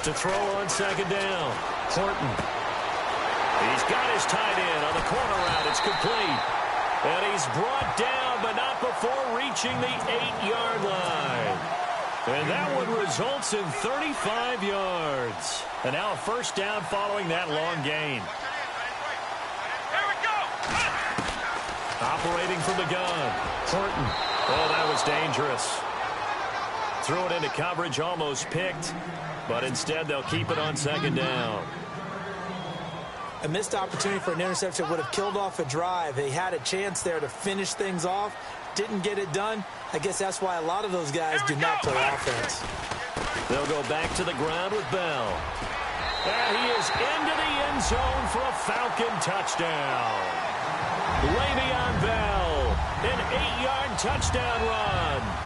To throw on second down. Horton. He's got his tight end on the corner route. It's complete. And he's brought down, but not before reaching the 8-yard line. And that one results in 35 yards. And now a first down following that long gain. Here we go. Operating from the gun. Horton. Oh, that was dangerous. Threw it into coverage, almost picked. But instead, they'll keep it on second down. A missed opportunity for an interception would have killed off a drive. They had a chance there to finish things off. Didn't get it done. I guess that's why a lot of those guys do not play offense. They'll go back to the ground with Bell. And he is into the end zone for a Falcon touchdown. Le'Veon Bell, an 8-yard touchdown run.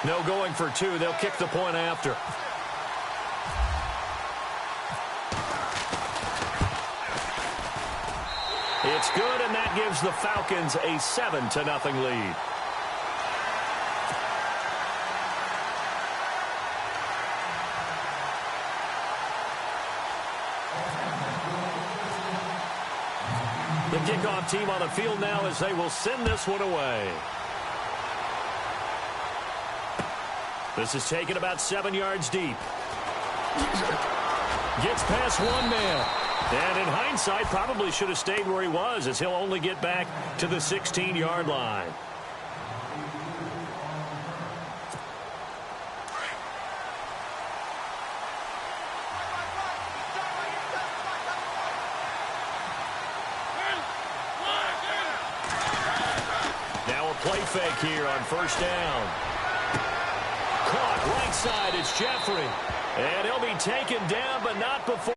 No going for two. They'll kick the point after. It's good, and that gives the Falcons a 7-0 lead. The kickoff team on the field now as they will send this one away. This is taken about 7 yards deep. Gets past one man. And in hindsight, probably should have stayed where he was, as he'll only get back to the 16-yard line. Now a play fake here on first down. Caught right side, it's Jeffrey. And he'll be taken down, but not before.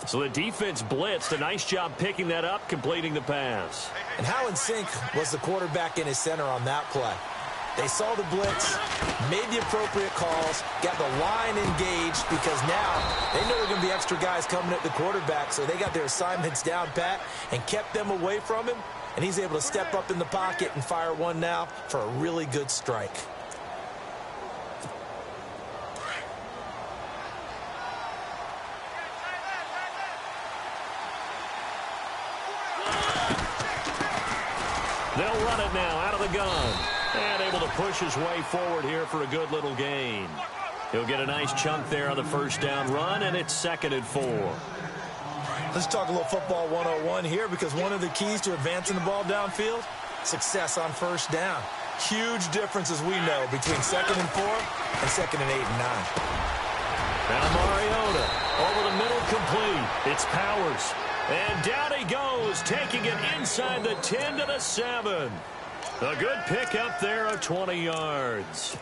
So the defense blitzed. A nice job picking that up, completing the pass. And how in sync was the quarterback and his center on that play? They saw the blitz, made the appropriate calls, got the line engaged, because now they know there are going to be extra guys coming at the quarterback, so they got their assignments down pat and kept them away from him, and he's able to step up in the pocket and fire one now for a really good strike. They'll run it now out of the gun. And able to push his way forward here for a good little gain. He'll get a nice chunk there on the first down run, and it's 2nd and 4. Let's talk a little football 101 here, because one of the keys to advancing the ball downfield, success on first down. Huge difference, as we know, between 2nd and 4 and 2nd and 8 and 9. Now Mariota over the middle, complete. It's Powers. And down he goes, taking it inside the 10 to the 7. A good pickup there of 20 yards.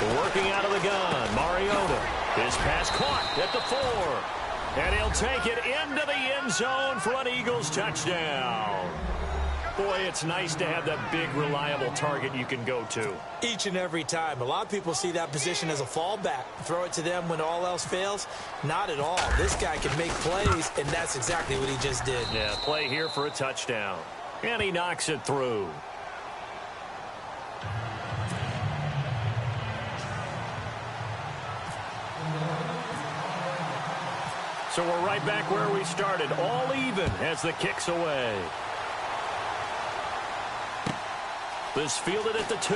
Working out of the gun, Mariota. His pass caught at the 4. And he'll take it into the end zone for an Eagles touchdown. Boy, it's nice to have that big, reliable target you can go to. Each and every time. A lot of people see that position as a fallback. Throw it to them when all else fails. Not at all. This guy can make plays, and that's exactly what he just did. Yeah, play here for a touchdown. And he knocks it through. So we're right back where we started. All even as the kick's away. This fielded at the 2.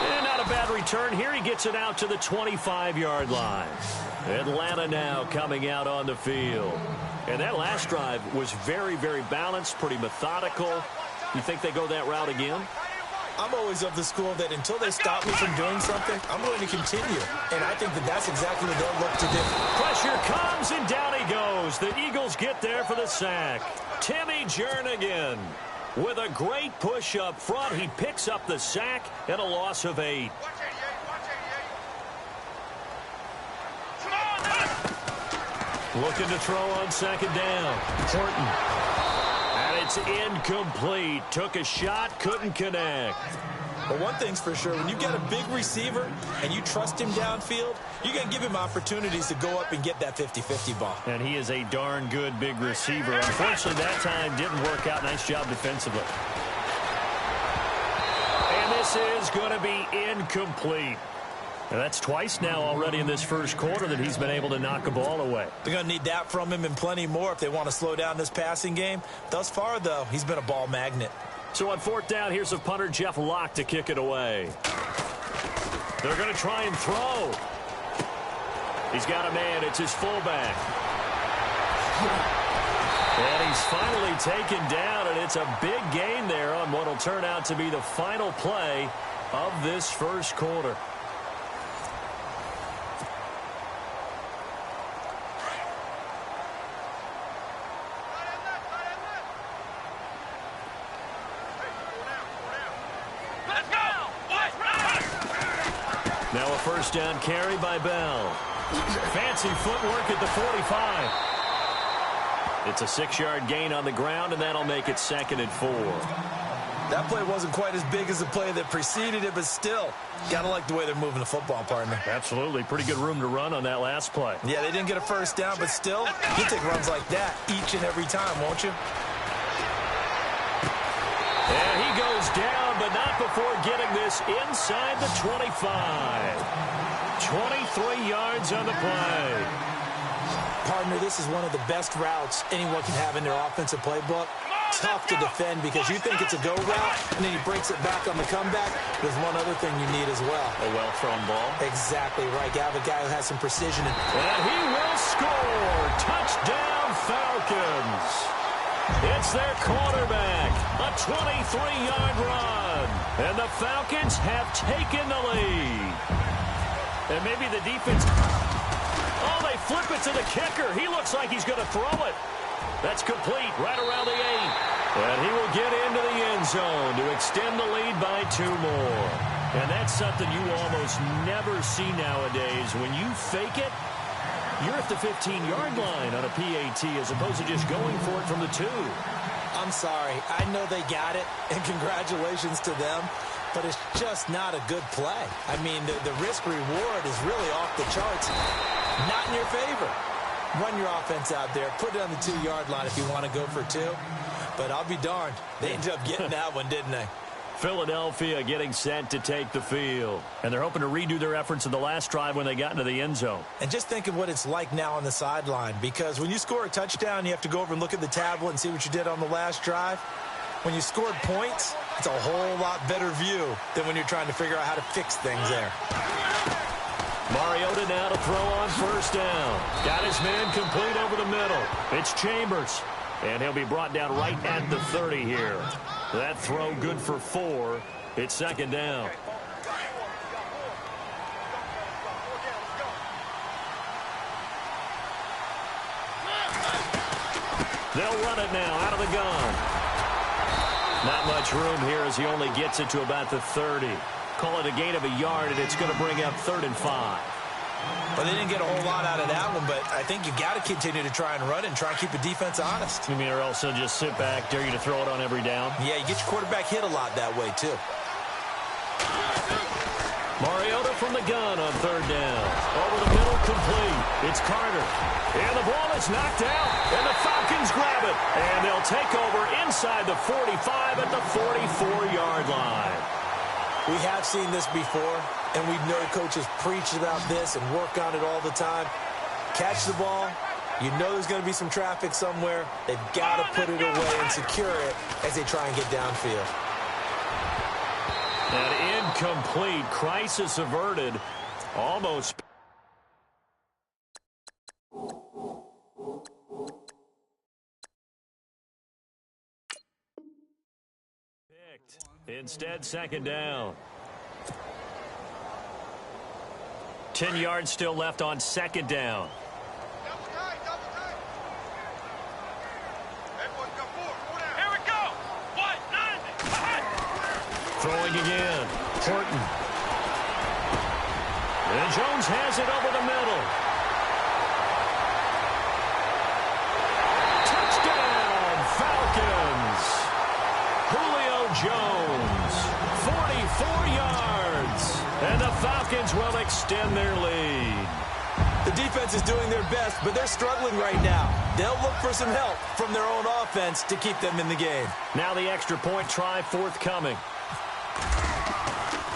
And not a bad return here. He gets it out to the 25-yard line. Atlanta now coming out on the field. And that last drive was very, very balanced, pretty methodical. You think they go that route again? I'm always of the school that until they stop me from doing something, I'm going to continue. And I think that that's exactly what they'll look to do. Pressure comes, and down he goes. The Eagles get there for the sack. Timmy Jernigan with a great push up front. He picks up the sack and a loss of 8. Looking to throw on second down. Horton. And it's incomplete. Took a shot, couldn't connect. But one thing's for sure, when you get a big receiver and you trust him downfield, you're going to give him opportunities to go up and get that 50-50 ball. And he is a darn good big receiver. Unfortunately, that time didn't work out. Nice job defensively. And this is going to be incomplete. And that's twice now already in this first quarter that he's been able to knock a ball away. They're going to need that from him and plenty more if they want to slow down this passing game. Thus far, though, he's been a ball magnet. So on fourth down, here's a punter, Jeff Locke, to kick it away. They're going to try and throw. He's got a man. It's his fullback. And he's finally taken down, and it's a big gain there on what will turn out to be the final play of this first quarter. Now a first down carry by Bell. Fancy footwork at the 45. It's a 6-yard gain on the ground, and that'll make it 2nd and 4. That play wasn't quite as big as the play that preceded it, but still, got to like the way they're moving the football, partner. Absolutely. Pretty good room to run on that last play. Yeah, they didn't get a first down, but still, you take runs like that each and every time, won't you? And he goes down, but not before getting this inside the 25. 23 yards on the play. Partner, this is one of the best routes anyone can have in their offensive playbook. Tough to defend because you think it's a go route, and then he breaks it back on the comeback. There's one other thing you need as well. A well-thrown ball. Exactly right. You have a guy who has some precision. And he will score. Touchdown, Falcons. It's their quarterback. A 23-yard run. And the Falcons have taken the lead. And maybe the defense... Oh, they flip it to the kicker. He looks like he's going to throw it. That's complete right around the 8. And he will get into the end zone to extend the lead by 2 more. And that's something you almost never see nowadays. When you fake it, you're at the 15-yard line on a PAT as opposed to just going for it from the 2. I'm sorry. I know they got it, and congratulations to them, but it's just not a good play. I mean, the risk-reward is really off the charts. Not in your favor. Run your offense out there. Put it on the 2-yard line if you want to go for 2. But I'll be darned. They ended up getting that one, didn't they? Philadelphia getting set to take the field. And they're hoping to redo their efforts in the last drive when they got into the end zone. And just think of what it's like now on the sideline, because when you score a touchdown, you have to go over and look at the tablet and see what you did on the last drive. When you scored points, it's a whole lot better view than when you're trying to figure out how to fix things there. Mariota now to throw on first down. Got his man complete over the middle. It's Chambers. And he'll be brought down right at the 30 here. That throw good for 4. It's 2nd down. They'll run it now out of the gun. Not much room here as he only gets it to about the 30. Call it a gain of a yard, and it's going to bring up 3rd and 5. Well, they didn't get a whole lot out of that one, but I think you got to continue to try and run and try and keep the defense honest. You mean, or also just sit back, dare you to throw it on every down? Yeah, you get your quarterback hit a lot that way, too. Mariota from the gun on 3rd down. Over the middle, complete. It's Carter. And the ball is knocked out, and the Falcons grab it. And they'll take over inside the 45 at the 44-yard line. We have seen this before, and we know coaches preach about this and work on it all the time. Catch the ball. You know there's going to be some traffic somewhere. They've got to put it away and secure it as they try and get downfield. An incomplete. Crisis averted. Almost. Picked. Instead, 2nd down. 10 yards still left on 2nd down. Here we go. Throwing again. Horton. And Jones has it over the middle. And the Falcons will extend their lead. The defense is doing their best, but they're struggling right now. They'll look for some help from their own offense to keep them in the game. Now the extra point try forthcoming.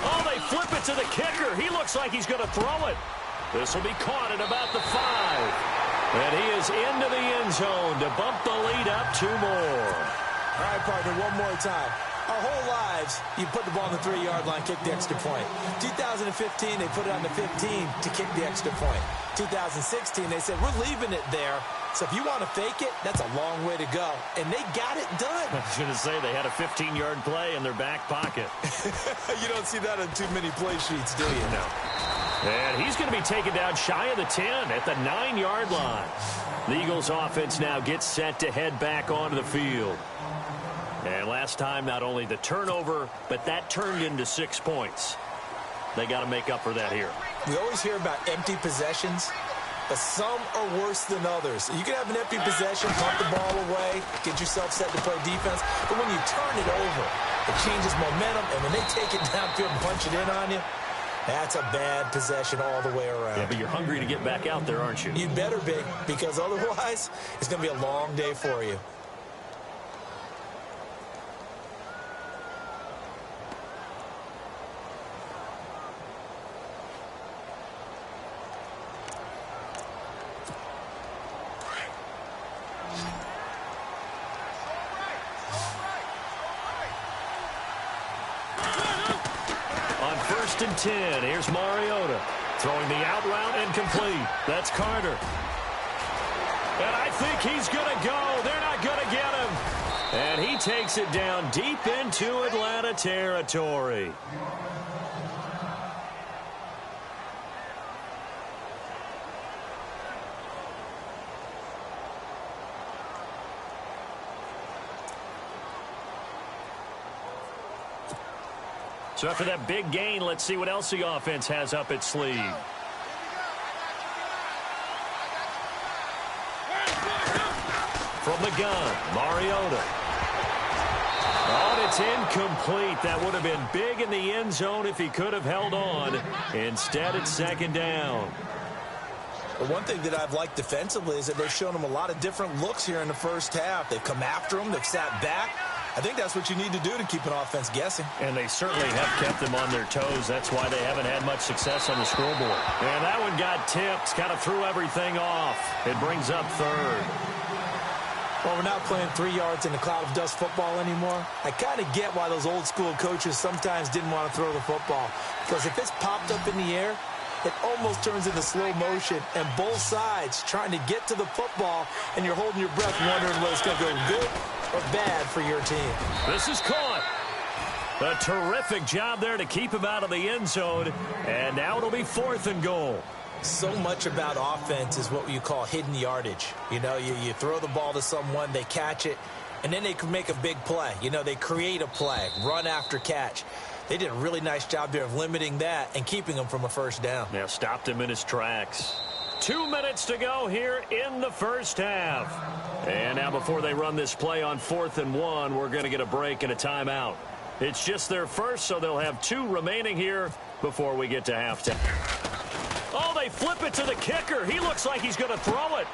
Oh, they flip it to the kicker. He looks like he's going to throw it. This will be caught at about the 5. And he is into the end zone to bump the lead up 2 more. All right, partner, one more time. Our whole lives, you put the ball on the 3-yard line, kick the extra point. 2015, they put it on the 15 to kick the extra point. 2016, they said, we're leaving it there. So if you want to fake it, that's a long way to go. And they got it done. I was going to say they had a 15-yard play in their back pocket. You don't see that on too many play sheets, do you? No. And he's going to be taken down shy of the 10 at the 9-yard line. The Eagles offense now gets set to head back onto the field. And last time, not only the turnover, but that turned into 6 points. They got to make up for that here. We always hear about empty possessions, but some are worse than others. You can have an empty possession, pump the ball away, get yourself set to play defense, but when you turn it over, it changes momentum, and when they take it downfield and punch it in on you, that's a bad possession all the way around. Yeah, but you're hungry to get back out there, aren't you? You better be, because otherwise, it's going to be a long day for you. And 10. Here's Mariota throwing the out route and complete. That's Carter. And I think he's going to go. They're not going to get him. And he takes it down deep into Atlanta territory. So after that big gain, let's see what else the offense has up its sleeve. From the gun, Mariota. Oh, and it's incomplete. That would have been big in the end zone if he could have held on. Instead, it's 2nd down. But one thing that I've liked defensively is that they've shown him a lot of different looks here in the first half. They've come after him. They've sat back. I think that's what you need to do to keep an offense guessing. And they certainly have kept them on their toes. That's why they haven't had much success on the scoreboard. And that one got tipped. Kind of threw everything off. It brings up 3rd. Well, we're not playing 3 yards in a cloud of dust football anymore. I kind of get why those old school coaches sometimes didn't want to throw the football. Because if it's popped up in the air, it almost turns into slow motion, and both sides trying to get to the football, and you're holding your breath wondering whether it's going to go good or bad for your team. This is caught. A terrific job there to keep him out of the end zone, and now it'll be 4th and goal. So much about offense is what you call hidden yardage. You know, you throw the ball to someone, they catch it, and then they can make a big play. You know, they create a play, run after catch. They did a really nice job there of limiting that and keeping him from a 1st down. Yeah, stopped him in his tracks. 2 minutes to go here in the first half. And now before they run this play on 4th and 1, we're going to get a break and a timeout. It's just their first, so they'll have 2 remaining here before we get to halftime. Oh, they flip it to the kicker. He looks like he's going to throw it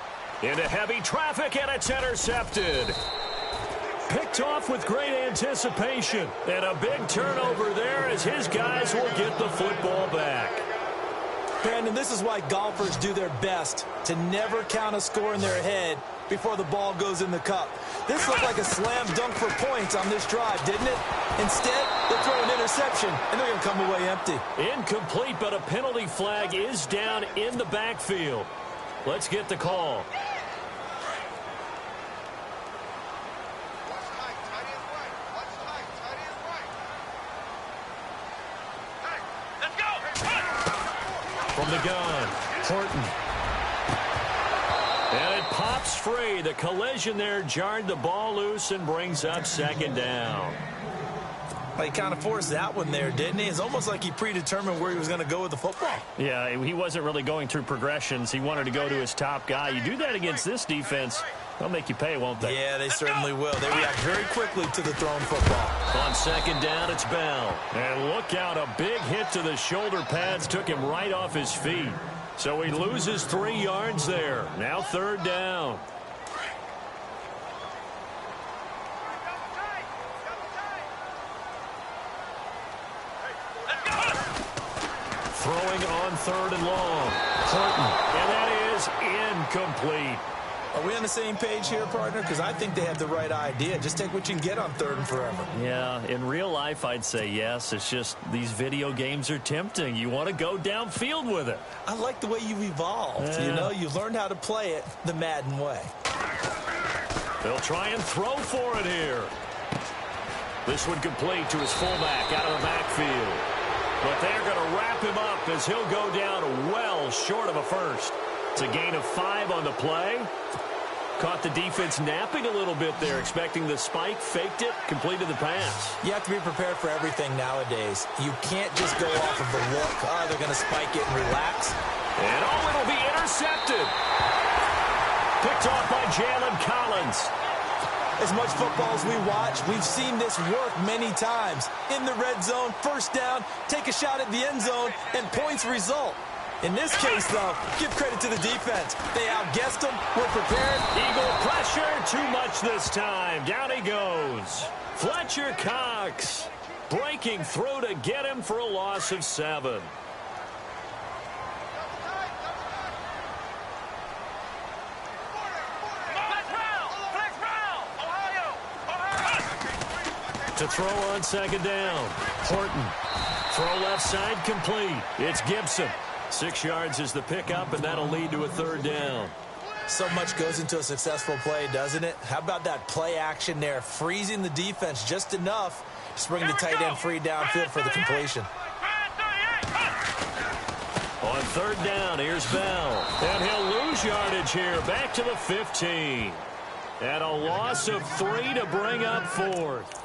into heavy traffic, and it's intercepted. Picked off with great anticipation. And a big turnover there as his guys will get the football back. Brandon, this is why golfers do their best to never count a score in their head before the ball goes in the cup. This looked like a slam dunk for points on this drive, didn't it? Instead, they throw an interception, and they're going to come away empty. Incomplete, but a penalty flag is down in the backfield. Let's get the call. From the gun, Horton. And it pops free. The collision there jarred the ball loose and brings up 2nd down. Well, he kind of forced that one there, didn't he? It's almost like he predetermined where he was going to go with the football. Yeah, he wasn't really going through progressions. He wanted to go to his top guy. You do that against this defense, They'll make you pay, won't they? Yeah, they certainly will. They react very quickly to the thrown football. On second down, it's Bell. And look out, a big hit to the shoulder pads took him right off his feet. So he loses 3 yards there. Now third down. Throwing on third and long. Horton. And that is incomplete. Are we on the same page here, partner? Because I think they have the right idea. Just take what you can get on third and forever. Yeah, in real life, I'd say yes. It's just these video games are tempting. You want to go downfield with it. I like the way you've evolved. Yeah. You know, you've learned how to play it the Madden way. They'll try and throw for it here. This one complete to his fullback out of the backfield. But they're going to wrap him up as he'll go down well short of a first. It's a gain of 5 on the play. Caught the defense napping a little bit there, expecting the spike, faked it, completed the pass. You have to be prepared for everything nowadays. You can't just go off of the look. Oh, they're going to spike it and relax. And it'll be intercepted. Picked off by Jalen Collins. As much football as we watch, we've seen this work many times. In the red zone, first down, take a shot at the end zone, and points result. In this case, though, give credit to the defense. They outguessed them. We're prepared. Eagle pressure, too much this time. Down he goes. Fletcher Cox breaking through to get him for a loss of 7. To throw on second down. Horton. Throw left side complete. It's Gibson. 6 yards is the pickup, and that'll lead to a third down. So much goes into a successful play, doesn't it? How about that play action there? Freezing the defense just enough to bring the tight end free downfield for the completion. On third down, here's Bell. And he'll lose yardage here. Back to the 15. And a loss of 3 to bring up fourth.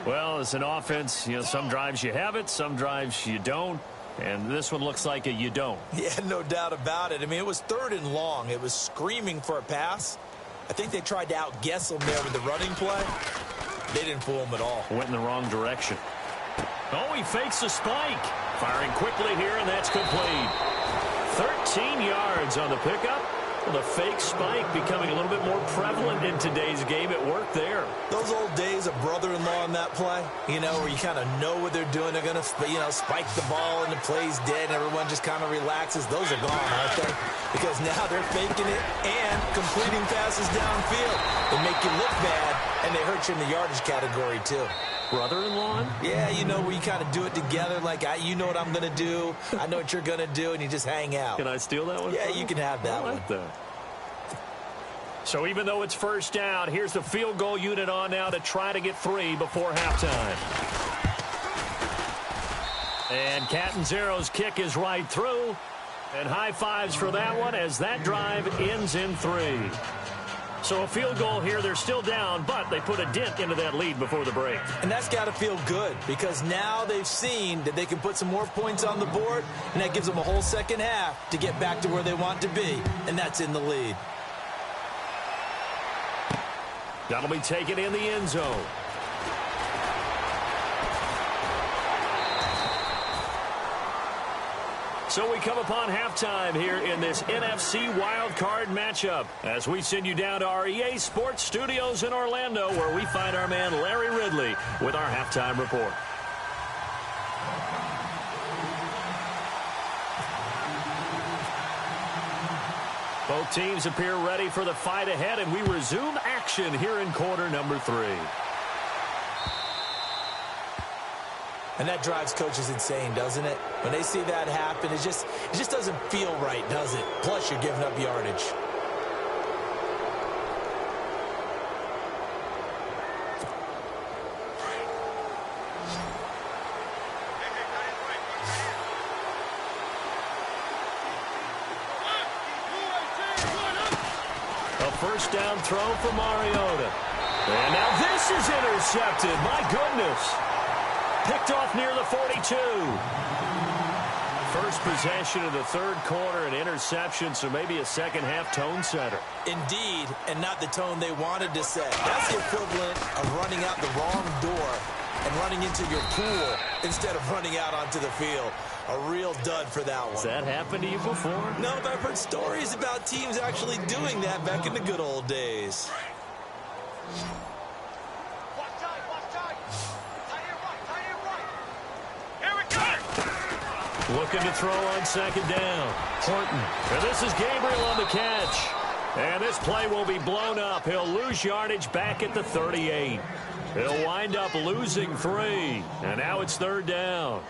Well, as an offense, you know, some drives you have it, some drives you don't. And this one looks like a you don't. Yeah, no doubt about it. I mean, it was third and long. It was screaming for a pass. I think they tried to outguess them there with the running play. They didn't fool them at all. Went in the wrong direction. Oh, he fakes the spike. Firing quickly here, and that's complete. 13 yards on the pickup. Well, the fake spike becoming a little bit more prevalent in today's game. It worked there. Those old days of brother-in-law on that play, you know, where you kind of know what they're doing. They're going to, you know, spike the ball and the play's dead and everyone just kind of relaxes. Those are gone, aren't they? Because now they're faking it and completing passes downfield. They make you look bad, and they hurt you in the yardage category, too. Brother-in-law? Yeah, you know, where you kind of do it together. Like, you know what I'm going to do. I know what you're going to do, and you just hang out. Can I steal that one? Yeah, you can have that one. I like that. So even though it's first down, here's the field goal unit on now to try to get 3 before halftime. And Catanzaro's kick is right through. And high fives for that one as that drive ends in 3. So a field goal here, they're still down, but they put a dent into that lead before the break. And that's got to feel good because now they've seen that they can put some more points on the board, and that gives them a whole second half to get back to where they want to be, and that's in the lead. That'll be taken in the end zone. So we come upon halftime here in this NFC wildcard matchup as we send you down to our EA Sports Studios in Orlando where we find our man Larry Ridley with our halftime report. Both teams appear ready for the fight ahead, and we resume action here in quarter number 3. And that drives coaches insane, doesn't it? When they see that happen, it just doesn't feel right, does it? Plus, you're giving up yardage. A first down throw for Mariota. And now this is intercepted. My goodness. Picked off near the 42. first possession of the third quarter, an interception, so maybe a second-half tone setter. Indeed, and not the tone they wanted to set. That's the equivalent of running out the wrong door and running into your pool instead of running out onto the field. A real dud for that one. Has that happened to you before? No, but I've heard stories about teams actually doing that back in the good old days. Looking to throw on second down. Horton. And this is Gabriel on the catch. And this play will be blown up. He'll lose yardage back at the 38. He'll wind up losing 3. And now it's third down.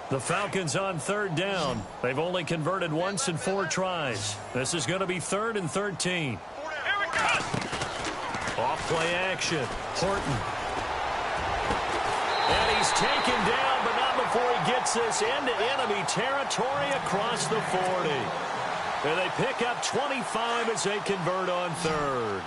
The Falcons on third down. They've only converted once in 4 tries. This is going to be 3rd and 13. Off play action. Horton. And he's taken down, but not before he gets this into enemy territory across the 40. And they pick up 25 as they convert on 3rd.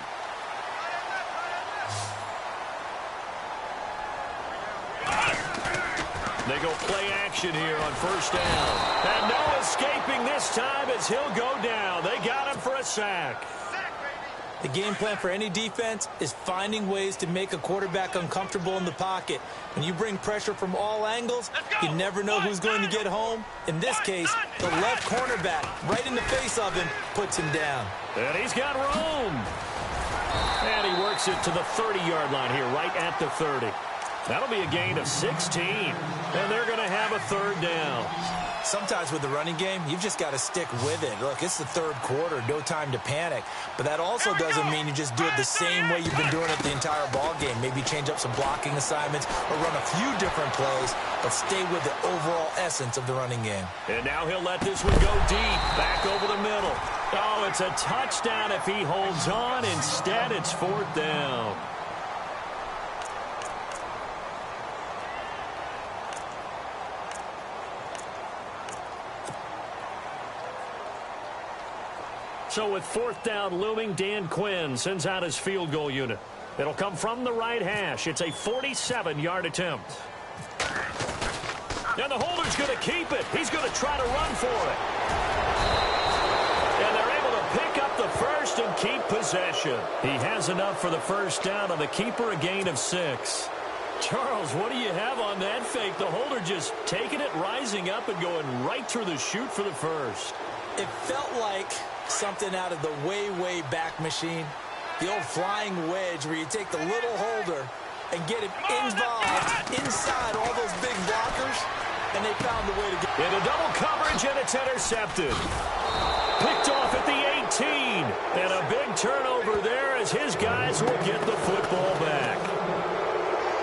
They go play action here on first down. And no escaping this time as he'll go down. They got him for a sack. The game plan for any defense is finding ways to make a quarterback uncomfortable in the pocket. When you bring pressure from all angles, you never know who's going to get home. In this case, the left cornerback, right in the face of him, puts him down. And he's got room. And he works it to the 30-yard line here, right at the 30. That'll be a gain of 16. And they're going to have a third down. Sometimes with the running game, you've just got to stick with it. Look, it's the third quarter, no time to panic. But that also doesn't mean you just do it the same way you've been doing it the entire ball game. Maybe change up some blocking assignments or run a few different plays, but stay with the overall essence of the running game. And now he'll let this one go deep, back over the middle. Oh, it's a touchdown if he holds on. Instead, it's 4th down. So with 4th down looming, Dan Quinn sends out his field goal unit. It'll come from the right hash. It's a 47-yard attempt. And the holder's going to keep it. He's going to try to run for it. And they're able to pick up the first and keep possession. He has enough for the first down on the keeper, a gain of 6. Charles, what do you have on that fake? The holder just taking it, rising up, and going right through the chute for the first. It felt like something out of the way back machine. The old flying wedge where you take the little holder and get him involved inside all those big blockers, and they found the way to get in a double coverage, and it's intercepted. Picked off at the 18. And a big turnover there as his guys will get the football back.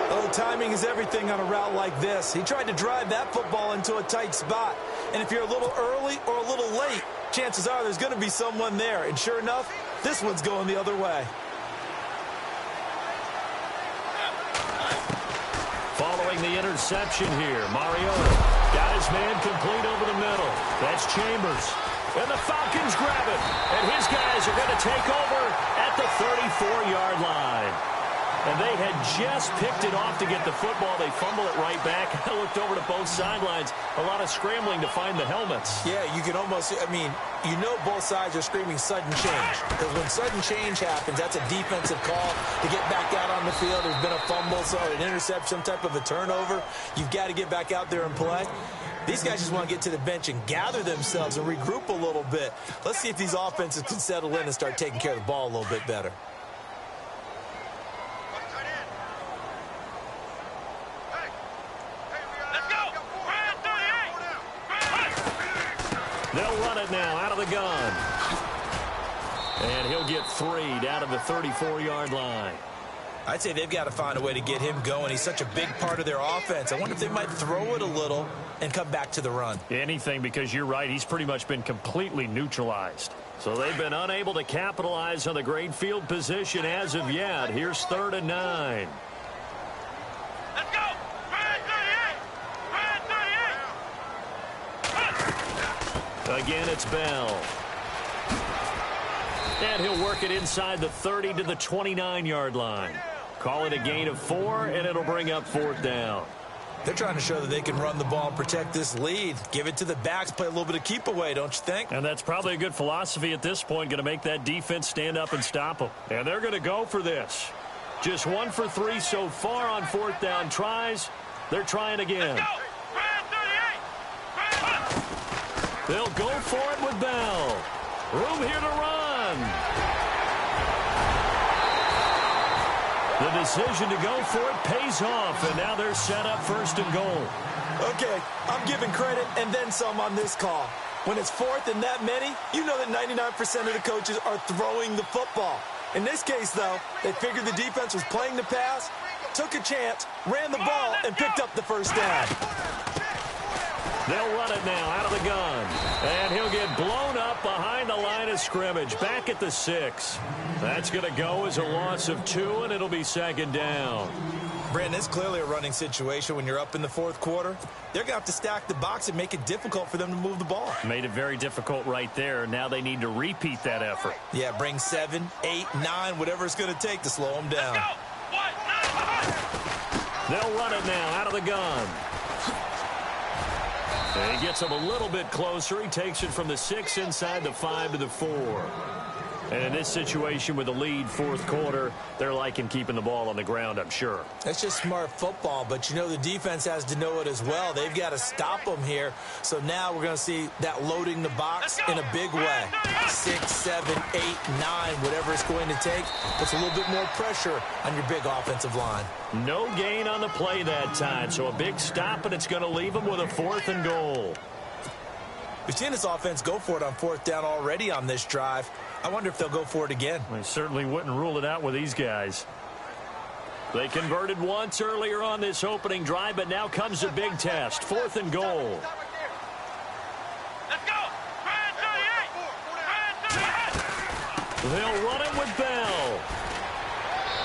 Oh, timing is everything on a route like this. He tried to drive that football into a tight spot. And if you're a little early or a little late, chances are there's going to be someone there. And sure enough, this one's going the other way. Following the interception here, Mariota got his man complete over the middle. That's Chambers. And the Falcons grab it. And his guys are going to take over at the 34-yard line. And they had just picked it off to get the football. They fumble it right back. I looked over to both sidelines. A lot of scrambling to find the helmets. Yeah, you can almost, I mean, you know both sides are screaming sudden change. Because when sudden change happens, that's a defensive call to get back out on the field. There's been a fumble, so an interception, some type of a turnover. You've got to get back out there and play. These guys just want to get to the bench and gather themselves and regroup a little bit. Let's see if these offenses can settle in and start taking care of the ball a little bit better. They'll run it now out of the gun. And he'll get 3 down to the 34-yard line. I'd say they've got to find a way to get him going. He's such a big part of their offense. I wonder if they might throw it a little and come back to the run. Anything, because you're right. He's pretty much been completely neutralized. So they've been unable to capitalize on the great field position as of yet. Here's 3rd and 9. Let's go! Again, it's Bell. And he'll work it inside the 30 to the 29-yard line. Call it a gain of 4, and it'll bring up 4th down. They're trying to show that they can run the ball and protect this lead. Give it to the backs, play a little bit of keep away, don't you think? And that's probably a good philosophy at this point, going to make that defense stand up and stop them. And they're going to go for this. Just 1 for 3 so far on 4th down tries. They're trying again. They'll go for it with Bell. Room here to run. The decision to go for it pays off, and now they're set up 1st and goal. Okay, I'm giving credit and then some on this call. When it's 4th and that many, you know that 99% of the coaches are throwing the football. In this case, though, they figured the defense was playing the pass, took a chance, ran the ball, and picked up the 1st down. They'll run it now out of the gun. And he'll get blown up behind the line of scrimmage. Back at the 6. That's going to go as a loss of 2, and it'll be 2nd down. Brandon, it's clearly a running situation when you're up in the 4th quarter. They're going to have to stack the box and make it difficult for them to move the ball. Made it very difficult right there. Now they need to repeat that effort. Yeah, bring 7, 8, 9, whatever it's going to take to slow them down. They'll run it now out of the gun. And he gets him a little bit closer. He takes it from the 6 inside the 5 to the 4. And in this situation with the lead 4th quarter, they're liking keeping the ball on the ground, I'm sure. That's just smart football, but you know the defense has to know it as well. They've got to stop them here. So now we're going to see that loading the box in a big way. 6, 7, 8, 9, whatever it's going to take. Puts a little bit more pressure on your big offensive line. No gain on the play that time, so a big stop, and it's going to leave them with a 4th and goal. We've seen this offense go for it on 4th down already on this drive. I wonder if they'll go for it again. They certainly wouldn't rule it out with these guys. They converted once earlier on this opening drive, but now comes a big test. 4th and goal. Let's go. They'll run it with Bell.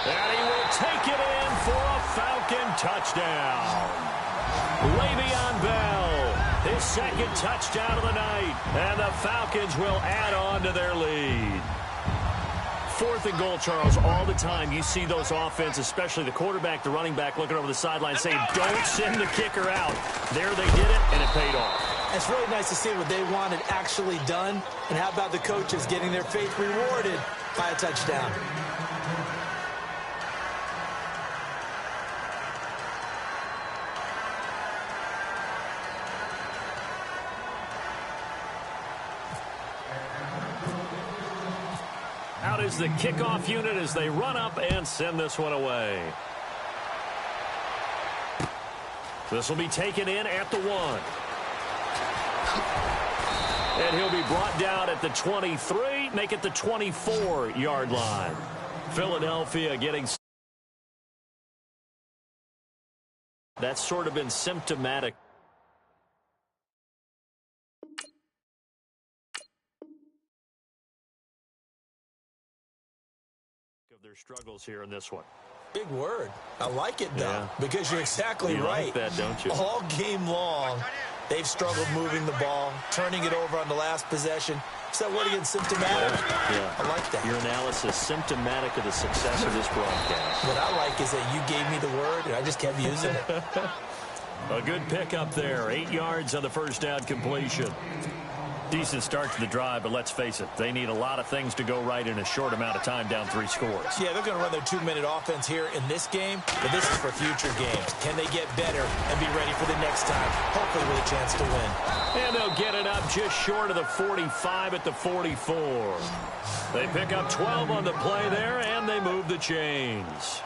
And he will take it in for a Falcon touchdown. Le'Veon Bell, his 2nd touchdown of the night. And the Falcons will add on to their lead. 4th and goal, Charles, all the time you see those offenses, especially the quarterback, the running back, looking over the sideline saying, don't send the kicker out. There they did it, and it paid off. It's really nice to see what they wanted actually done. And how about the coaches getting their faith rewarded by a touchdown? Out is the kickoff unit as they run up and send this one away. This will be taken in at the 1. And he'll be brought down at the 23, make it the 24-yard line. Philadelphia getting... That's sort of been symptomatic of their struggles here in this one. Big word. I like it, though, because you're exactly right. Like that, don't you? All game long, they've struggled moving the ball, turning it over on the last possession. Is that word again, symptomatic? Yeah. I like that. Your analysis, symptomatic of the success of this broadcast. What I like is that you gave me the word, and I just kept using it. A good pickup there. 8 yards on the 1st down completion. Decent start to the drive, but let's face it, they need a lot of things to go right in a short amount of time, down 3 scores. Yeah, they're going to run their 2-minute offense here in this game, but this is for future games. Can they get better and be ready for the next time, hopefully with a chance to win? And they'll get it up just short of the 45 at the 44. They pick up 12 on the play there, and they move the chains.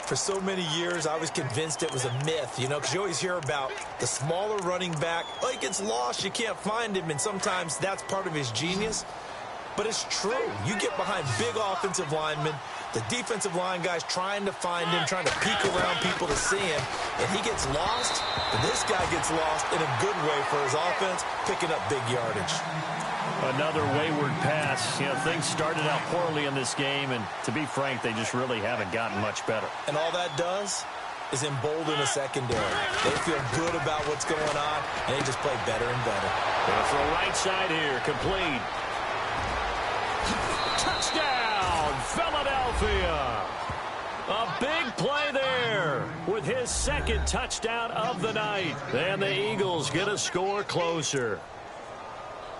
For so many years, I was convinced it was a myth, you know, because you always hear about the smaller running back. Oh, he gets lost, you can't find him, and sometimes that's part of his genius. But it's true. You get behind big offensive linemen, the defensive line guys trying to find him, trying to peek around people to see him, and he gets lost. But this guy gets lost in a good way for his offense, picking up big yardage. Another wayward pass. You know, things started out poorly in this game, and to be frank, they just really haven't gotten much better. And all that does is embolden a secondary. They feel good about what's going on, and they just play better and better. Gonna throw right side here, complete. Touchdown, Philadelphia! A big play there with his second touchdown of the night. And the Eagles get a score closer.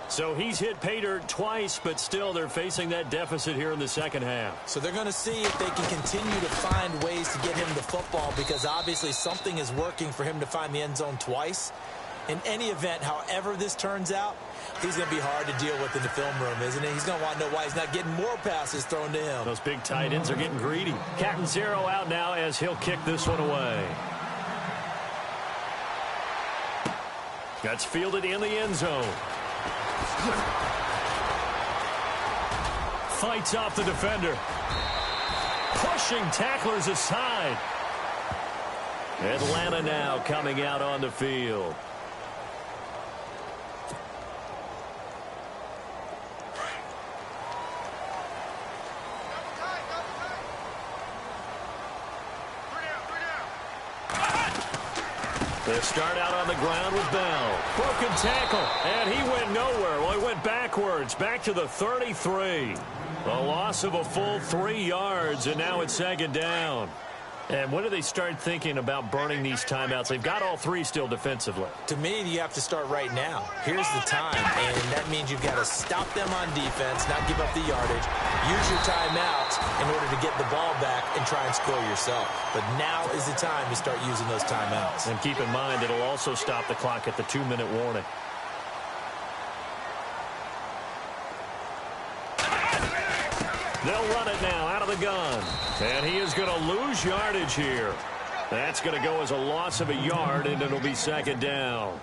So he's hit pay dirt twice, but still they're facing that deficit here in the second half. So they're going to see if they can continue to find ways to get him the football, because obviously something is working for him to find the end zone twice. In any event, however this turns out, he's going to be hard to deal with in the film room, isn't he? He's going to want to know why he's not getting more passes thrown to him. Those big tight ends are getting greedy. Captain Zero out now as he'll kick this one away. That's fielded in the end zone. Fights off the defender. Pushing tacklers aside. Atlanta now coming out on the field. They start out on the ground with Bell. Broken tackle, and he went nowhere. Well, he went backwards, back to the 33. A loss of a full 3 yards, and now it's second down. And when do they start thinking about burning these timeouts? They've got all 3 still defensively. To me, you have to start right now. Here's the time, and that means you've got to stop them on defense, not give up the yardage, use your timeouts in order to get the ball back and try and score yourself. But now is the time to start using those timeouts. And keep in mind, it'll also stop the clock at the 2-minute warning. They'll run it now out of the gun. And he is going to lose yardage here. That's going to go as a loss of a yard, and it'll be second down.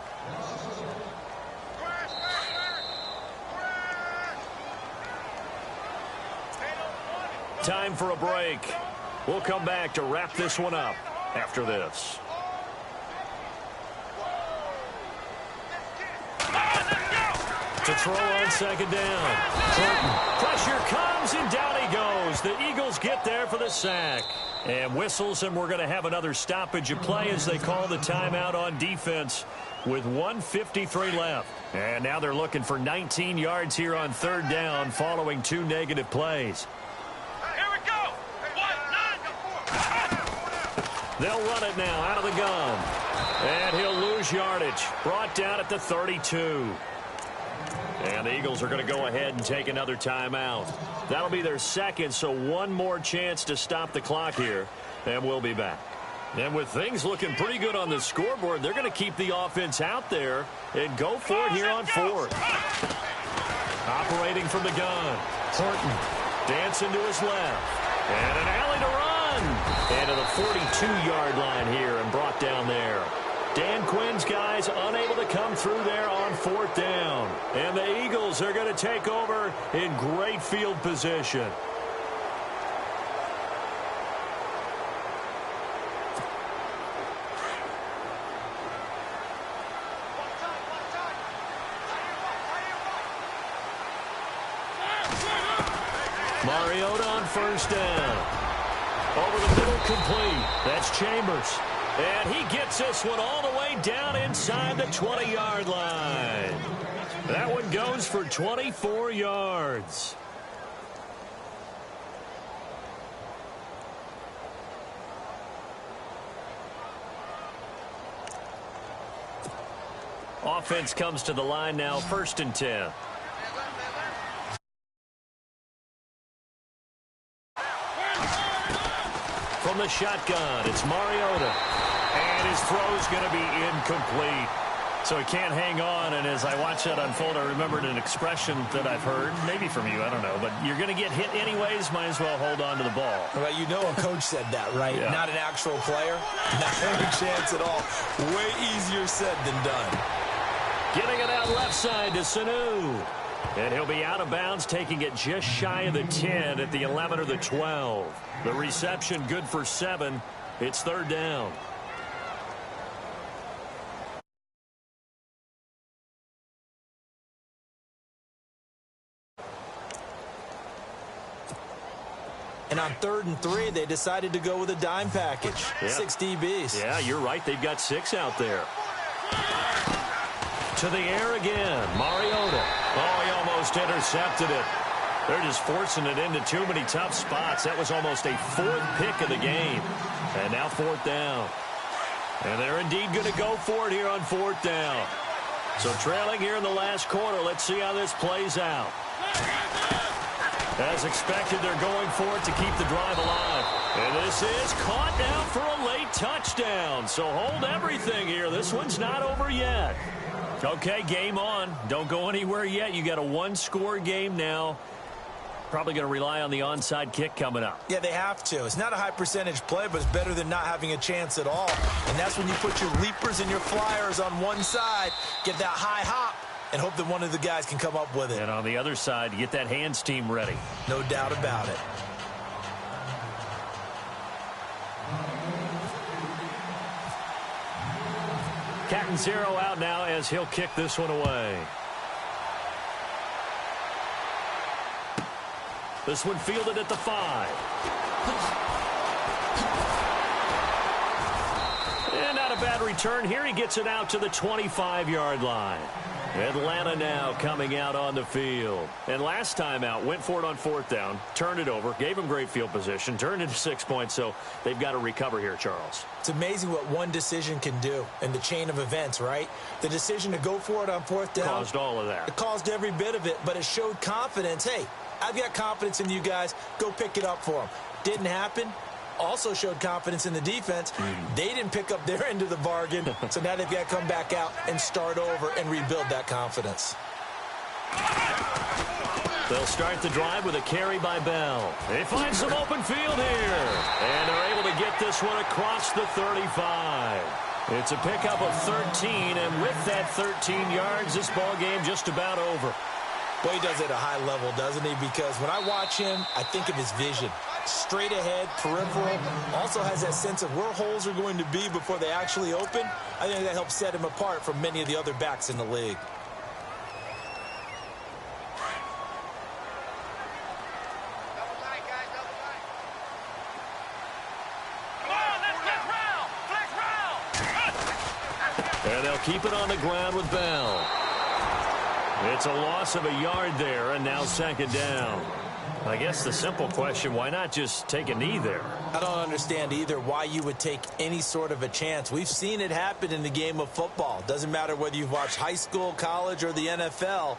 Time for a break. We'll come back to wrap this one up after this. To throw on second down. Horton. Pressure comes, and down he goes. The Eagles get there for the sack. And whistles, and we're going to have another stoppage of play as they call the timeout on defense with 1:53 left. And now they're looking for 19 yards here on third down following 2 negative plays. Here we go. 1-9. They'll run it now out of the gun. And he'll lose yardage. Brought down at the 32. And the Eagles are going to go ahead and take another timeout. That'll be their second, so one more chance to stop the clock here. And we'll be back. And with things looking pretty good on the scoreboard, they're going to keep the offense out there and go for it here on fourth. Operating from the gun. Horton dancing to his left. And an alley to run. And to the 42-yard line here and brought down there. Dan Quinn's guys unable to come through there on fourth down. And the Eagles are going to take over in great field position. Mariota on first down. Over the middle, complete. That's Chambers. And he gets this one all the way down inside the 20-yard line. That one goes for 24 yards. Offense comes to the line now, 1st and 10. From the shotgun, it's Mariota. And his throw's going to be incomplete. So he can't hang on, and as I watch that unfold, I remembered an expression that I've heard, maybe from you, I don't know, but you're going to get hit anyways, might as well hold on to the ball. Well, you know a coach said that, right? Yeah. Not an actual player. Not any chance at all. Way easier said than done. Getting it out left side to Sanu. And he'll be out of bounds, taking it just shy of the 10 at the 11 or the 12. The reception good for 7. It's third down. And on 3rd and 3, they decided to go with a dime package. Yeah. 6 DBs. Yeah, you're right. They've got 6 out there. To the air again. Mariota. Oh, he almost intercepted it. They're just forcing it into too many tough spots. That was almost a fourth pick of the game. And now fourth down. And they're indeed going to go for it here on fourth down. So trailing here in the last quarter. Let's see how this plays out. As expected, they're going for it to keep the drive alive. And this is caught now for a late touchdown. So hold everything here. This one's not over yet. Okay, game on. Don't go anywhere yet. You got a one-score game now. Probably going to rely on the onside kick coming up. Yeah, they have to. It's not a high-percentage play, but it's better than not having a chance at all. And that's when you put your leapers and your flyers on one side, get that high hop, and hope that one of the guys can come up with it. And on the other side, get that hands team ready. No doubt about it. Catanzaro out now as he'll kick this one away. This one fielded at the 5. And not a bad return here. He gets it out to the 25-yard line. Atlanta now coming out on the field. And last time out, went for it on fourth down, turned it over, gave him great field position, turned it to 6 points, so they've got to recover here, Charles. It's amazing what one decision can do in the chain of events, right? The decision to go for it on fourth down caused all of that. It caused every bit of it, but it showed confidence. Hey, I've got confidence in you guys. Go pick it up for them. Didn't happen. Also showed confidence in the defense. They didn't pick up their end of the bargain, so now they've got to come back out and start over and rebuild that confidence. They'll start the drive with a carry by Bell. They find some open field here, and they're able to get this one across the 35. It's a pickup of 13, and with that 13 yards, this ball game just about over. Boy, he does it at a high level, doesn't he? Because when I watch him, I think of his vision. Straight ahead, peripheral, also has that sense of where holes are going to be before they actually open. I think that helps set him apart from many of the other backs in the league. And they'll keep it on the ground with Bell. It's a loss of a yard there, and now second down. I guess the simple question, why not just take a knee there? I don't understand either why you would take any sort of a chance. We've seen it happen in the game of football. Doesn't matter whether you've watched high school, college, or the NFL.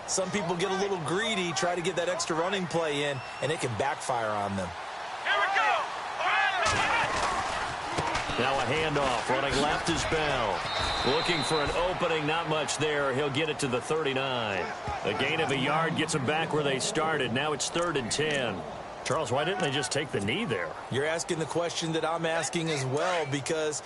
Some people get a little greedy, try to get that extra running play in, and it can backfire on them. Here we go. Now a handoff. Running left is Bell. Looking for an opening. Not much there. He'll get it to the 39. A gain of a yard gets them back where they started. Now it's 3rd and 10. Charles, why didn't they just take the knee there? You're asking the question that I'm asking as well, because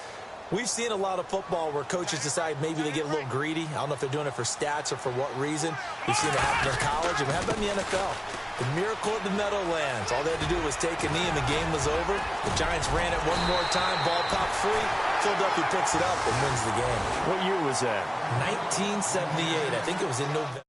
we've seen a lot of football where coaches decide maybe they get a little greedy. I don't know if they're doing it for stats or for what reason. We've seen it happen in college, and how about in the NFL? The miracle at the Meadowlands. All they had to do was take a knee, and the game was over. The Giants ran it one more time. Ball popped free. Philadelphia picks it up and wins the game. What year was that? 1978. I think it was in November.